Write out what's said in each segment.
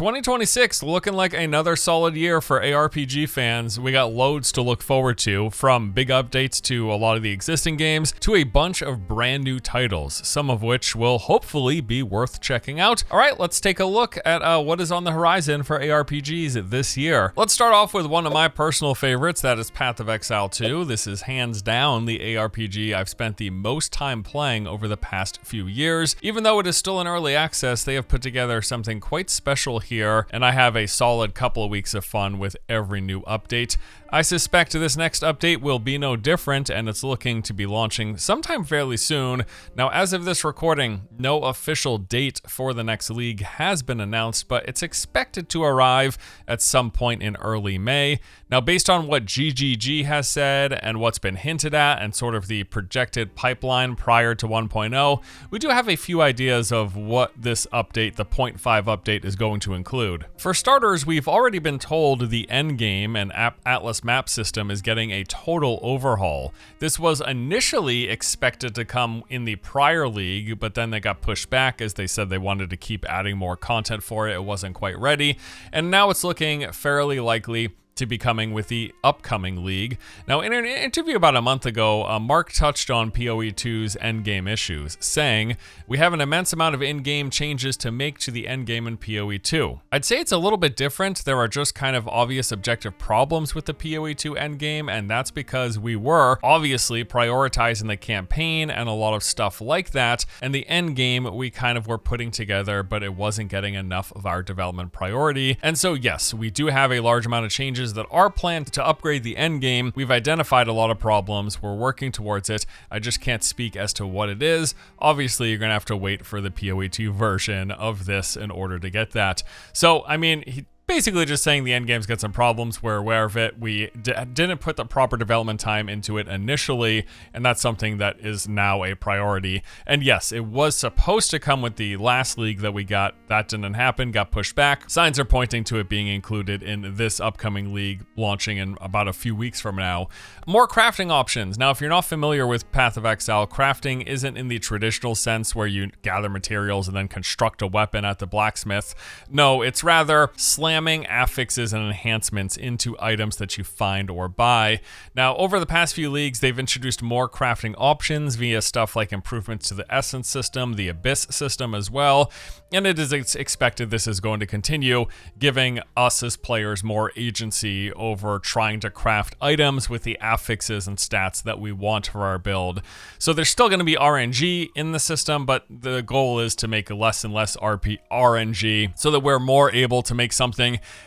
2026 looking like another solid year for ARPG fans. We got loads to look forward to, from big updates to a lot of the existing games to a bunch of brand new titles, some of which will hopefully be worth checking out. All right, let's take a look at what is on the horizon for ARPGs this year. Let's start off with one of my personal favorites, that is Path of Exile 2. This is hands down the ARPG I've spent the most time playing over the past few years. Even though it is still in early access, they have put together something quite special here, and I have a solid couple of weeks of fun with every new update. I suspect this next update will be no different, and it's looking to be launching sometime fairly soon. Now, as of this recording, no official date for the next league has been announced, but it's expected to arrive at some point in early May. Now, based on what GGG has said and what's been hinted at and sort of the projected pipeline prior to 1.0, we do have a few ideas of what this update, the 0.5 update, is going to include. For starters, we've already been told the endgame and Atlas map system is getting a total overhaul. This was initially expected to come in the prior league, but then they got pushed back as they said they wanted to keep adding more content for it. It wasn't quite ready, and now it's looking fairly likely to be coming with the upcoming league. Now, in an interview about a month ago, Mark touched on PoE2's endgame issues, saying, "We have an immense amount of in-game changes to make to the endgame in PoE2. I'd say it's a little bit different. There are just kind of obvious objective problems with the PoE2 endgame, and that's because we were obviously prioritizing the campaign and a lot of stuff like that, and the endgame we kind of were putting together, but it wasn't getting enough of our development priority. And so yes, we do have a large amount of changes that are planned to upgrade the endgame. We've identified a lot of problems. We're working towards it. I just can't speak as to what it is. Obviously, you're going to have to wait for the PoE2 version of this in order to get that." So, I mean, basically just saying the endgame's got some problems. We're aware of it. We didn't put the proper development time into it initially, and that's something that is now a priority. And yes, it was supposed to come with the last league that we got. That didn't happen, got pushed back. Signs are pointing to it being included in this upcoming league launching in about a few weeks from now. More crafting options. Now, if you're not familiar with Path of Exile, crafting isn't in the traditional sense where you gather materials and then construct a weapon at the blacksmith. No, it's rather slamming affixes and enhancements into items that you find or buy. Now, over the past few leagues, they've introduced more crafting options via stuff like improvements to the Essence system, the Abyss system as well, and it is expected this is going to continue, giving us as players more agency over trying to craft items with the affixes and stats that we want for our build. So there's still going to be RNG in the system, but the goal is to make less and less RNG so that we're more able to make something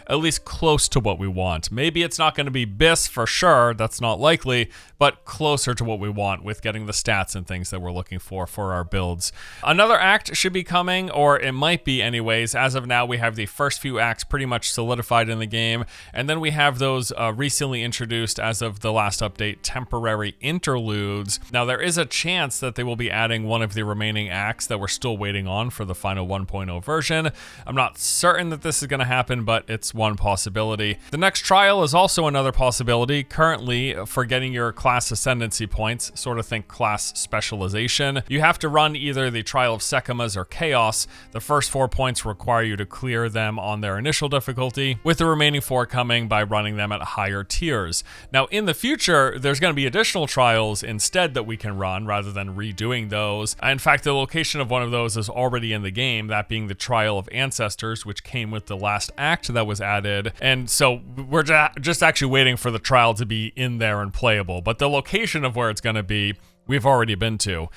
at least close to what we want. Maybe it's not going to be BIS for sure, that's not likely, but closer to what we want with getting the stats and things that we're looking for our builds. Another act should be coming, or it might be anyways. As of now, we have the first few acts pretty much solidified in the game, and then we have those recently introduced as of the last update, temporary interludes. Now, there is a chance that they will be adding one of the remaining acts that we're still waiting on for the final 1.0 version. I'm not certain that this is going to happen, but it's one possibility. The next trial is also another possibility. Currently, for getting your class ascendancy points, sort of think class specialization, you have to run either the Trial of Sekimas or Chaos. The first 4 points require you to clear them on their initial difficulty, with the remaining 4 coming by running them at higher tiers. Now, in the future, there's going to be additional trials instead that we can run rather than redoing those. In fact, the location of one of those is already in the game, that being the Trial of Ancestors, which came with the last act that was added, and so we're just actually waiting for the trial to be in there and playable, but the location of where it's going to be we've already been to.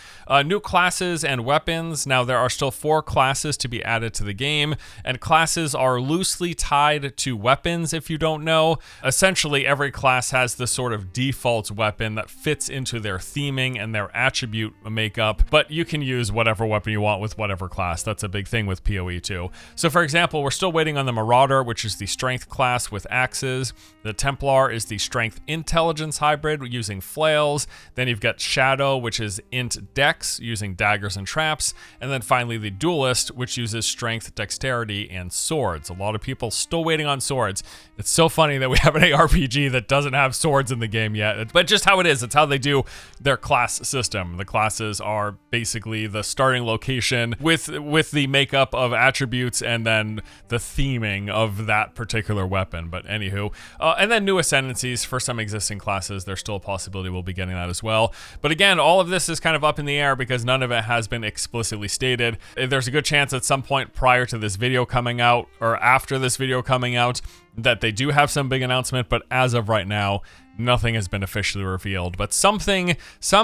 New classes and weapons. Now, there are still 4 classes to be added to the game, and classes are loosely tied to weapons, if you don't know. Essentially, every class has this sort of default weapon that fits into their theming and their attribute makeup, but you can use whatever weapon you want with whatever class. That's a big thing with PoE2. So, for example, we're still waiting on the Marauder, which is the strength class with axes. The Templar is the strength intelligence hybrid using flails. Then you've got Shadow, Shadow, which is int dex, using daggers and traps, and then finally the Duelist, which uses strength, dexterity, and swords. A lot of people still waiting on swords. It's so funny that we have an ARPG that doesn't have swords in the game yet, but just how it is. It's how they do their class system. The classes are basically the starting location with the makeup of attributes and then the theming of that particular weapon. But anywho, and then new ascendancies for some existing classes. There's still a possibility we'll be getting that as well. But again, all of this is kind of up in the air because none of it has been explicitly stated. There's a good chance at some point prior to this video coming out or after this video coming out that they do have some big announcement, but as of right now, nothing has been officially revealed, but some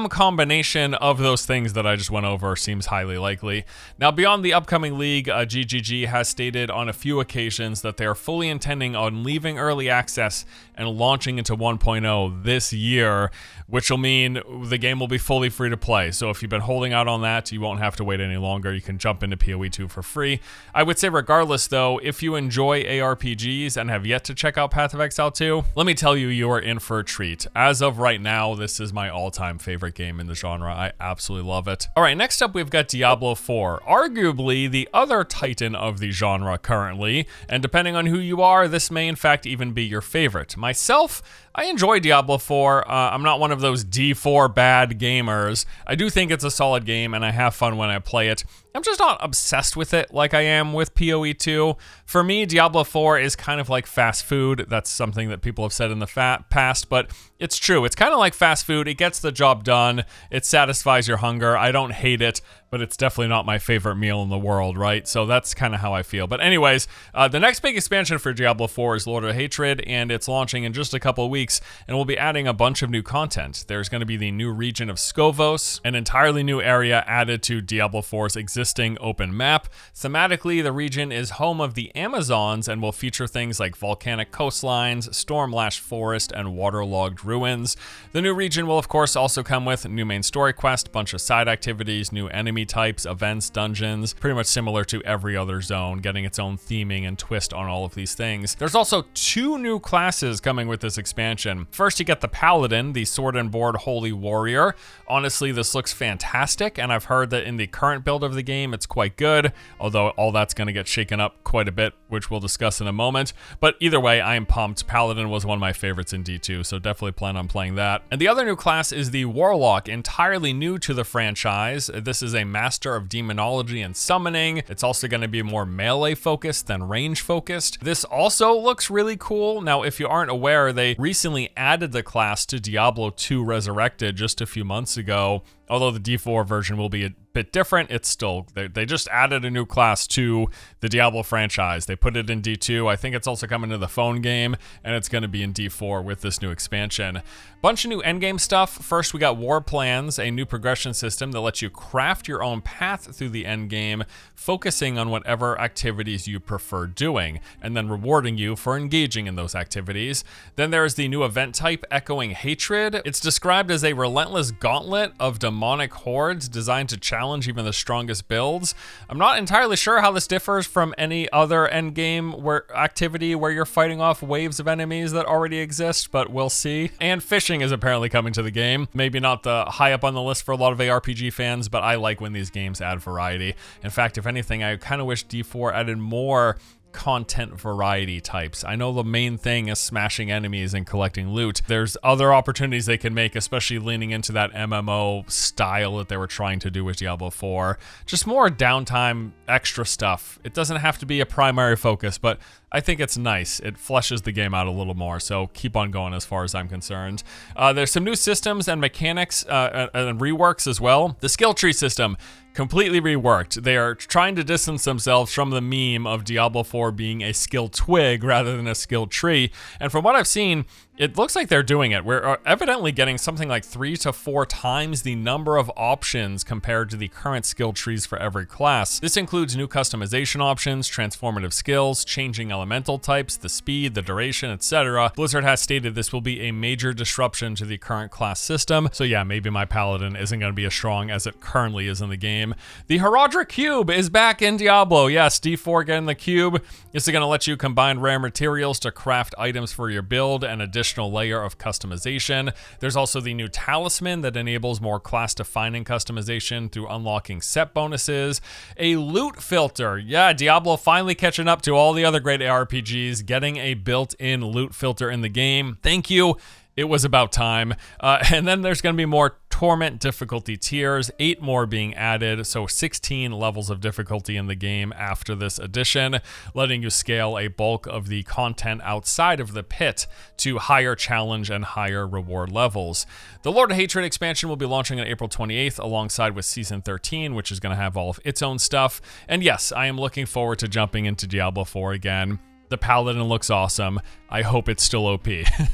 combination of those things that I just went over seems highly likely. Now, beyond the upcoming league, GGG has stated on a few occasions that they are fully intending on leaving early access and launching into 1.0 this year, which will mean the game will be fully free to play. So if you've been holding out on that, you won't have to wait any longer. You can jump into PoE 2 for free. I would say regardless though, if you enjoy ARPGs and have yet to check out Path of Exile 2, let me tell you, you are in for a treat. As of right now, this is my all-time favorite game in the genre. I absolutely love it. All right, next up we've got Diablo 4, arguably the other titan of the genre currently, and depending on who you are, this may in fact even be your favorite. Myself, I enjoy Diablo 4. I'm not one of those D4 bad gamers. I do think it's a solid game and I have fun when I play it. I'm just not obsessed with it like I am with PoE 2. For me, Diablo 4 is kind of like fast food. That's something that people have said in the past, but it's true. It's kind of like fast food. It gets the job done. It satisfies your hunger. I don't hate it, but it's definitely not my favorite meal in the world, right? So that's kind of how I feel. But anyways, the next big expansion for Diablo 4 is Lord of Hatred, and it's launching in just a couple of weeks, and we'll be adding a bunch of new content. There's going to be the new region of Skovos, an entirely new area added to Diablo 4's existing open map. Thematically, the region is home of the Amazons and will feature things like volcanic coastlines, storm-lashed forest, and waterlogged ruins. The new region will of course also come with new main story quest, bunch of side activities, new enemy types, events, dungeons, pretty much similar to every other zone, getting its own theming and twist on all of these things. There's also 2 new classes coming with this expansion. First, you get the Paladin, the sword and board holy warrior. Honestly, this looks fantastic, and I've heard that in the current build of the game, it's quite good, although all that's going to get shaken up quite a bit, which we'll discuss in a moment. But either way, I am pumped. Paladin was one of my favorites in D2, so definitely plan on playing that. And the other new class is the Warlock, entirely new to the franchise. This is a master of demonology and summoning. It's also going to be more melee focused than range focused. This also looks really cool. Now, if you aren't aware, they recently added the class to Diablo 2 Resurrected just a few months ago. Although the D4 version will be a bit different, it's still, they just added a new class to the Diablo franchise. They put it in D2. I think it's also coming to the phone game, and it's going to be in D4 with this new expansion. Bunch of new endgame stuff. First, we got War Plans, a new progression system that lets you craft your own path through the endgame, focusing on whatever activities you prefer doing, and then rewarding you for engaging in those activities. Then there's the new event type, Echoing Hatred. It's described as a relentless gauntlet of demonic hordes designed to challenge even the strongest builds. I'm not entirely sure how this differs from any other endgame activity where you're fighting off waves of enemies that already exist, but we'll see. And fishing is apparently coming to the game. Maybe not the high up on the list for a lot of ARPG fans, but I like when these games add variety. In fact, if anything, I kind of wish D4 added more content variety types. I know the main thing is smashing enemies and collecting loot. There's other opportunities they can make, especially leaning into that MMO style that they were trying to do with Diablo 4. Just more downtime, extra stuff. It doesn't have to be a primary focus, but I think it's nice. It fleshes the game out a little more, so keep on going as far as I'm concerned. There's some new systems and mechanics and reworks as well. The skill tree system, completely reworked. They are trying to distance themselves from the meme of Diablo 4 being a skill twig rather than a skill tree. And from what I've seen, it looks like they're doing it. We're evidently getting something like 3 to 4 times the number of options compared to the current skill trees for every class. This includes new customization options, transformative skills, changing elemental types, the speed, the duration, etc. Blizzard has stated this will be a major disruption to the current class system. So yeah, maybe my Paladin isn't going to be as strong as it currently is in the game. The Herodra Cube is back in Diablo. Yes, D4 getting the cube. This is going to let you combine rare materials to craft items for your build and additional additional layer of customization. There's also the new talisman that enables more class-defining customization through unlocking set bonuses. A loot filter. Yeah, Diablo finally catching up to all the other great ARPGs, getting a built-in loot filter in the game. Thank you. It was about time. And then there's going to be more Torment difficulty tiers, 8 more being added, so 16 levels of difficulty in the game after this edition, letting you scale a bulk of the content outside of the pit to higher challenge and higher reward levels. The Lord of Hatred expansion will be launching on April 28th alongside with Season 13, which is going to have all of its own stuff. And yes, I am looking forward to jumping into Diablo 4 again. The Paladin looks awesome. I hope it's still OP.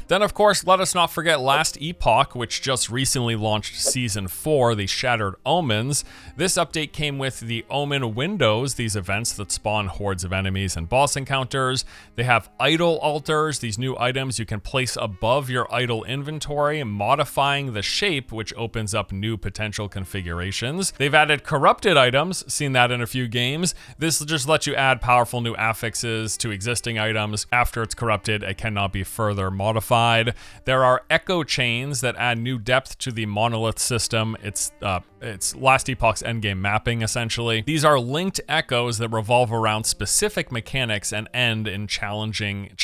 Then, of course, let us not forget Last Epoch, which just recently launched Season 4, the Shattered Omens. This update came with the Omen Windows, these events that spawn hordes of enemies and boss encounters. They have idol altars, these new items you can place above your idol inventory, modifying the shape, which opens up new potential configurations. They've added corrupted items, seen that in a few games. This just lets you add powerful new affixes to existing items. After it's corrupted, it cannot be further modified. There are echo chains that add new depth to the monolith system. It's Last Epoch's endgame mapping, essentially. These are linked echoes that revolve around specific mechanics and end in challenging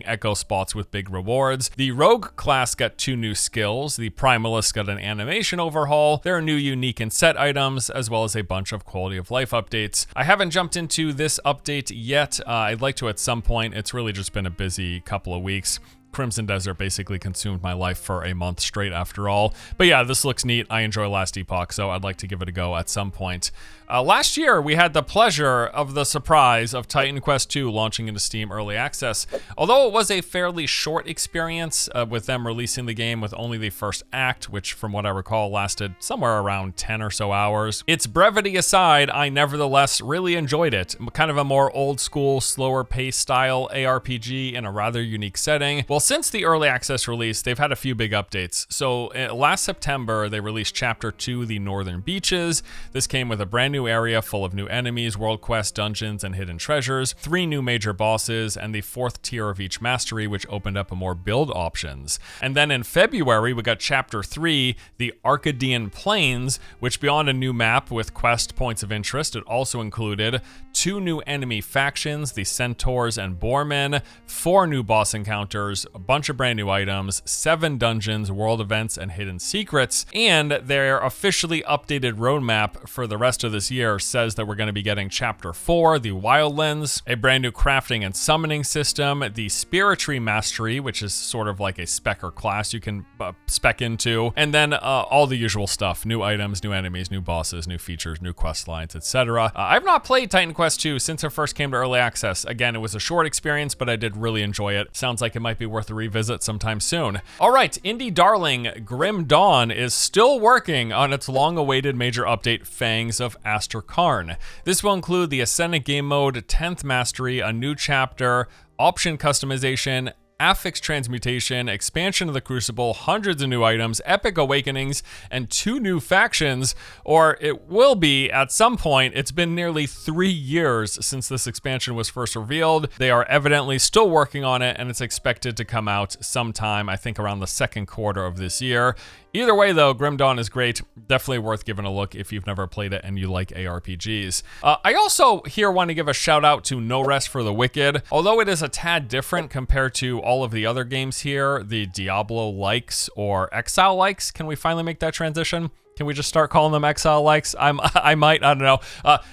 echo spots with big rewards. The Rogue class got 2 new skills. The Primalist got an animation overhaul. There are new unique and set items, as well as a bunch of quality of life updates. I haven't jumped into this update yet. I'd like to at some point. It's really just been a busy couple of weeks. Crimson Desert basically consumed my life for a month straight after all. But yeah, this looks neat. I enjoy Last Epoch, so I'd like to give it a go at some point. Last year, we had the pleasure of the surprise of Titan Quest II launching into Steam Early Access. Although it was a fairly short experience with them releasing the game with only the first act, which from what I recall lasted somewhere around 10 or so hours. Its brevity aside, I nevertheless really enjoyed it. Kind of a more old school, slower pace style ARPG in a rather unique setting. Well, since the Early Access release, they've had a few big updates. So last September, they released Chapter 2, The Northern Beaches. This came with a brand new area full of new enemies, world quests, dungeons, and hidden treasures, 3 new major bosses, and the 4th tier of each mastery, which opened up more build options. And then in February, we got Chapter 3, The Arcadian Plains, which beyond a new map with quest points of interest, it also included 2 new enemy factions, the Centaurs and Boarmen, 4 new boss encounters, a bunch of brand new items, 7 dungeons, world events, and hidden secrets, and their officially updated roadmap for the rest of this year says that we're going to be getting Chapter 4, the Wildlands, a brand new crafting and summoning system, the Spiritry Mastery, which is sort of like a specker class you can spec into, and then all the usual stuff, new items, new enemies, new bosses, new features, new quest lines, etc. I've not played Titan Quest II since it first came to Early Access. Again, it was a short experience, but I did really enjoy it. Sounds like it might be worth a revisit sometime soon. All right, indie darling Grim Dawn is still working on its long-awaited major update, Fangs of Asterkarn. This will include the Ascendant Game Mode, 10th Mastery, a new chapter, option customization, affix transmutation, expansion of the Crucible, hundreds of new items, epic awakenings, and 2 new factions, or it will be at some point. It's been nearly 3 years since this expansion was first revealed. They are evidently still working on it, and it's expected to come out sometime, I think around the 2nd quarter of this year. Either way, though, Grim Dawn is great. Definitely worth giving a look if you've never played it and you like ARPGs. I also here want to give a shout out to No Rest for the Wicked. Although it is a tad different compared to all of the other games here, the Diablo likes or Exile likes. Can we finally make that transition? Can we just start calling them Exile likes? I don't know.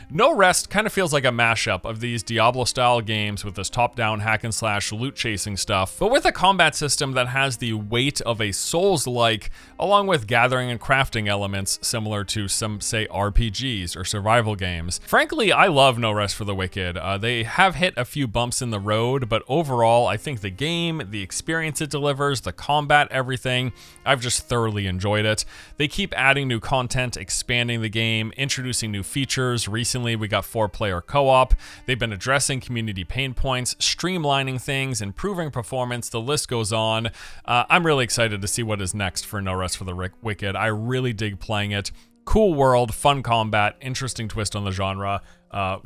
No Rest kind of feels like a mashup of these Diablo-style games with this top-down hack-and-slash loot-chasing stuff, but with a combat system that has the weight of a Souls-like, along with gathering and crafting elements similar to some, say, RPGs or survival games. Frankly, I love No Rest for the Wicked. They have hit a few bumps in the road, but overall, I think the game, the experience it delivers, the combat, everything, I've just thoroughly enjoyed it. They keep adding new content, expanding the game, introducing new features. Recently, we got 4-player co-op. They've been addressing community pain points, streamlining things, improving performance. The list goes on. I'm really excited to see what is next for No Rest for the Wicked. I really dig playing it. Cool world, fun combat, interesting twist on the genre.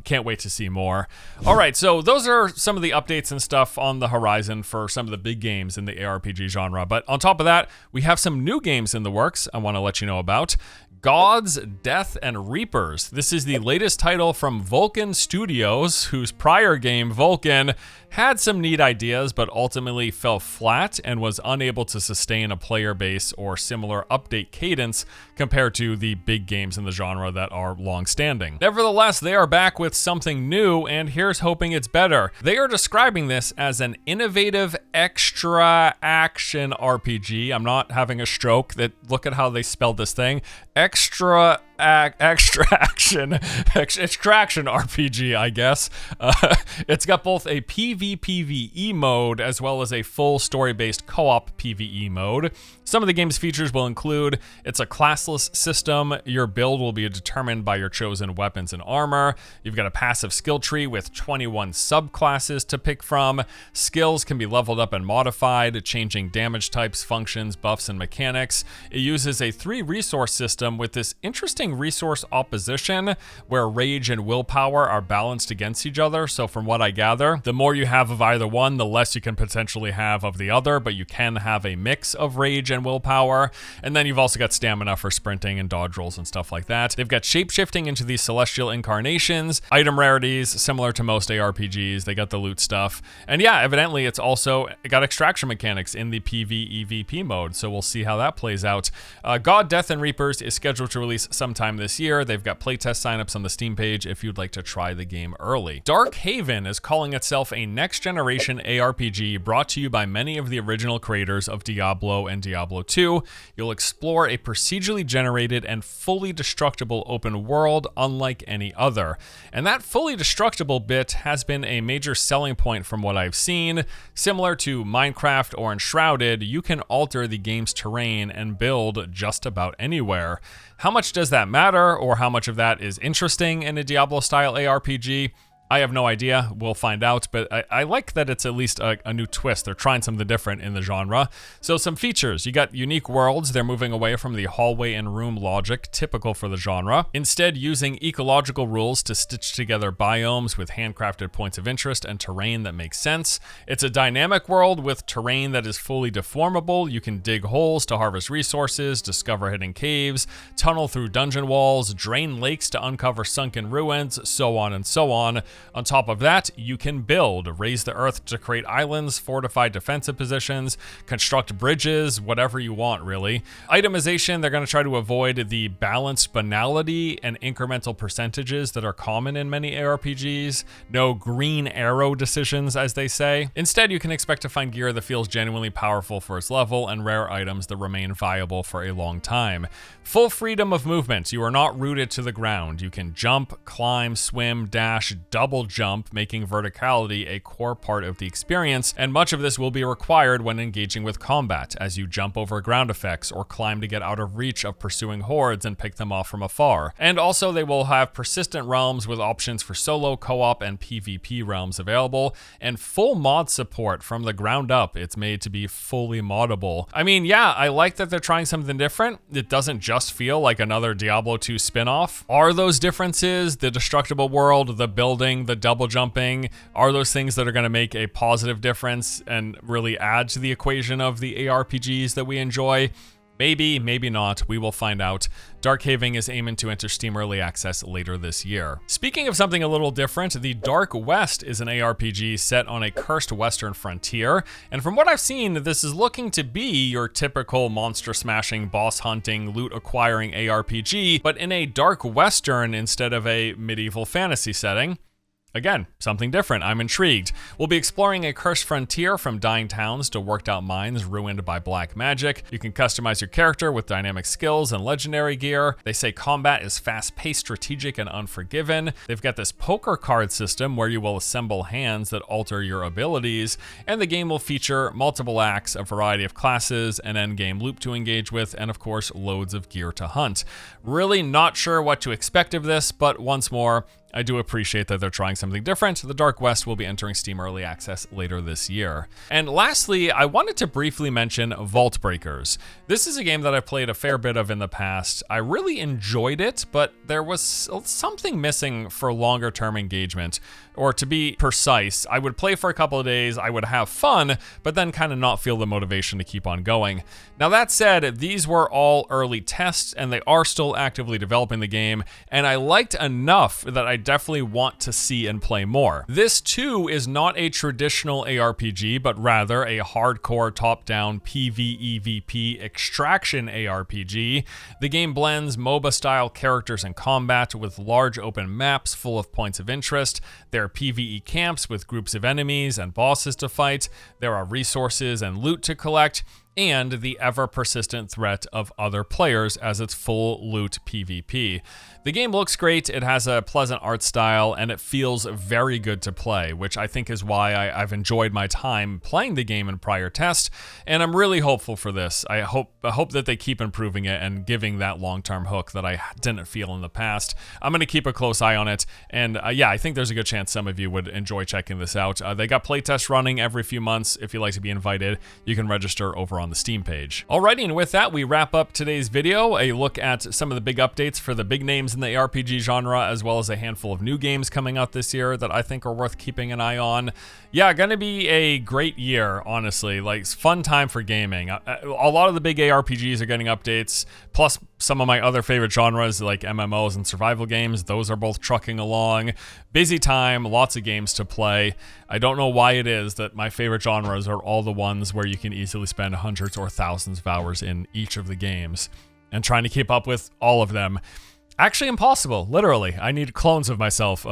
Can't wait to see more. All right, so those are some of the updates and stuff on the horizon for some of the big games in the ARPG genre. But on top of that, we have some new games in the works I want to let you know about. Gods, Death, and Reapers. This is the latest title from Vulcan Studios, whose prior game, Vulcan, had some neat ideas, but ultimately fell flat and was unable to sustain a player base or similar update cadence compared to the big games in the genre that are long-standing. Nevertheless, they are back with something new, and here's hoping it's better. They are describing this as an innovative extra action RPG. I'm not having a stroke. Look at how they spelled this thing. Extraction RPG, I guess. It's got both a PvPvE mode as well as a full story-based co-op PvE mode. Some of the game's features will include, it's a classless system. Your build will be determined by your chosen weapons and armor. You've got a passive skill tree with 21 subclasses to pick from. Skills can be leveled up and modified, changing damage types, functions, buffs, and mechanics. It uses a 3-resource system with this interesting resource opposition where rage and willpower are balanced against each other. So from what I gather, the more you have of either one, the less you can potentially have of the other, but you can have a mix of rage and willpower. And then you've also got stamina for sprinting and dodge rolls and stuff like that. They've got shapeshifting into these celestial incarnations, item rarities similar to most ARPGs. They got the loot stuff. And yeah, evidently it's also got extraction mechanics in the PvEVP mode. So we'll see how that plays out. God, Death, and Reapers is scheduled to release sometime this year. They've got playtest signups on the Steam page if you'd like to try the game early. Darkhaven is calling itself a next-generation ARPG brought to you by many of the original creators of Diablo and Diablo 2. You'll explore a procedurally generated and fully destructible open world unlike any other. And that fully destructible bit has been a major selling point from what I've seen. Similar to Minecraft or Enshrouded, you can alter the game's terrain and build just about anywhere. How much does that matter, or how much of that is interesting in a Diablo-style ARPG? I have no idea. We'll find out, but I like that it's at least a new twist. They're trying something different in the genre. So some features. You got unique worlds. They're moving away from the hallway and room logic typical for the genre. Instead, using ecological rules to stitch together biomes with handcrafted points of interest and terrain that makes sense. It's a dynamic world with terrain that is fully deformable. You can dig holes to harvest resources, discover hidden caves, tunnel through dungeon walls, drain lakes to uncover sunken ruins, so on and so on. On top of that, you can build, raise the earth to create islands, fortify defensive positions, construct bridges, whatever you want, really. Itemization, they're going to try to avoid the balanced banality and incremental percentages that are common in many ARPGs. No green arrow decisions, as they say. Instead, you can expect to find gear that feels genuinely powerful for its level and rare items that remain viable for a long time. Full freedom of movement. You are not rooted to the ground. You can jump, climb, swim, dash, double jump, making verticality a core part of the experience, and much of this will be required when engaging with combat, as you jump over ground effects or climb to get out of reach of pursuing hordes and pick them off from afar. And also they will have persistent realms with options for solo, co-op, and PvP realms available, and full mod support from the ground up. It's made to be fully moddable. I mean, yeah, I like that they're trying something different. It doesn't just feel like another Diablo 2 spin-off. Are those differences, the destructible world, the building, the double jumping, are those things that are going to make a positive difference and really add to the equation of the ARPGs that we enjoy? Maybe, maybe not. We will find out. Darkhaven is aiming to enter Steam Early Access later this year. Speaking of something a little different, the Dark West is an ARPG set on a cursed western frontier, and from what I've seen, this is looking to be your typical monster smashing, boss hunting, loot acquiring ARPG, but in a dark western instead of a medieval fantasy setting. Again, something different. I'm intrigued. We'll be exploring a cursed frontier from dying towns to worked out mines ruined by black magic. You can customize your character with dynamic skills and legendary gear. They say combat is fast-paced, strategic, and unforgiven. They've got this poker card system where you will assemble hands that alter your abilities, and the game will feature multiple acts, a variety of classes, an endgame loop to engage with, and of course, loads of gear to hunt. Really not sure what to expect of this, but once more, I do appreciate that they're trying something different. The Dark West will be entering Steam Early Access later this year. And lastly, I wanted to briefly mention Vaultbreakers. This is a game that I've played a fair bit of in the past. I really enjoyed it, but there was something missing for longer term engagement. Or to be precise, I would play for a couple of days, I would have fun, but then kind of not feel the motivation to keep on going. Now that said, these were all early tests and they are still actively developing the game, and I liked enough that I definitely want to see and play more. This too is not a traditional ARPG, but rather a hardcore top-down PvEVP extraction ARPG. The game blends MOBA-style characters and combat with large open maps full of points of interest. There are PvE camps with groups of enemies and bosses to fight. There are resources and loot to collect, and the ever-persistent threat of other players as its full loot PvP. The game looks great, it has a pleasant art style, and it feels very good to play, which I think is why I've enjoyed my time playing the game in prior tests, and I'm really hopeful for this. I hope that they keep improving it and giving that long-term hook that I didn't feel in the past. I'm going to keep a close eye on it, and yeah, I think there's a good chance some of you would enjoy checking this out. They got playtests running every few months. If you'd like to be invited, you can register over on the Steam page. Alrighty, and with that, we wrap up today's video, a look at some of the big updates for the big names in the ARPG genre, as well as a handful of new games coming out this year that I think are worth keeping an eye on. Yeah, gonna be a great year, honestly. Like, fun time for gaming. A lot of the big ARPGs are getting updates, plus some of my other favorite genres like MMOs and survival games. Those are both trucking along. Busy time, lots of games to play. I don't know why it is that my favorite genres are all the ones where you can easily spend hundreds or thousands of hours in each of the games, and trying to keep up with all of them. Actually impossible, literally. I need clones of myself.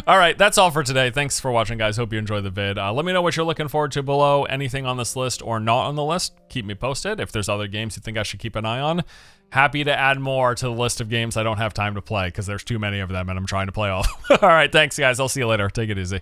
All right, that's all for today. Thanks for watching, guys. Hope you enjoyed the vid. Let me know what you're looking forward to below. Anything on this list or not on the list, keep me posted. If there's other games you think I should keep an eye on, happy to add more to the list of games I don't have time to play because there's too many of them and I'm trying to play all. All right, thanks, guys. I'll see you later. Take it easy.